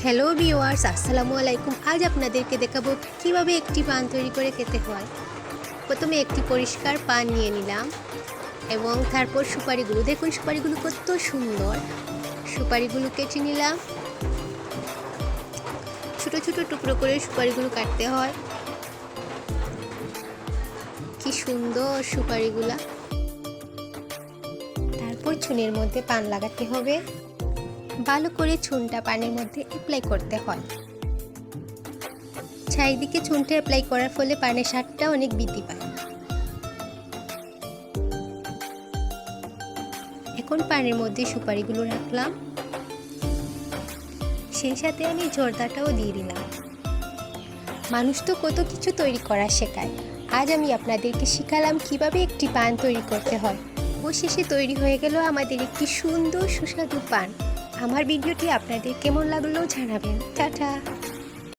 Hello viewers, আসসালামু আলাইকুম। আজ আপনাদেরকে দেখাবো কিভাবে একটি পান তৈরি করে খেতে হয়। প্রথমে একটি পরিষ্কার পান নিয়ে নিলাম এবং তারপর সুপারিগুলো, দেখুন সুপারিগুলো কত সুন্দর। সুপারিগুলো কেটে নিলাম, ছোট ছোট টুকরো করে সুপারিগুলো কাটতে হয়। কি সুন্দর সুপারিগুলা। তারপর চুনের মধ্যে পান লাগাতে হবে, ভালো করে চুনটা পানের মধ্যে অ্যাপ্লাই করতে হয়। চারিদিকে চুনটা অ্যাপ্লাই করার ফলে পানের স্বাদটা অনেক বৃদ্ধি পায়। এখন পানের মধ্যে সুপারিগুলো রাখলাম, সেই সাথে আমি জর্দাটাও দিয়ে দিলাম। মানুষ তো কত কিছু তৈরি করা শেখায়, আজ আমি আপনাদেরকে শিখালাম কিভাবে একটি পান তৈরি করতে হয়। অবশেষে তৈরি হয়ে গেল আমাদের একটি সুন্দর সুস্বাদু পান। আমার ভিডিওটি আপনাদের কেমন লাগলো জানাবেন। টাটা।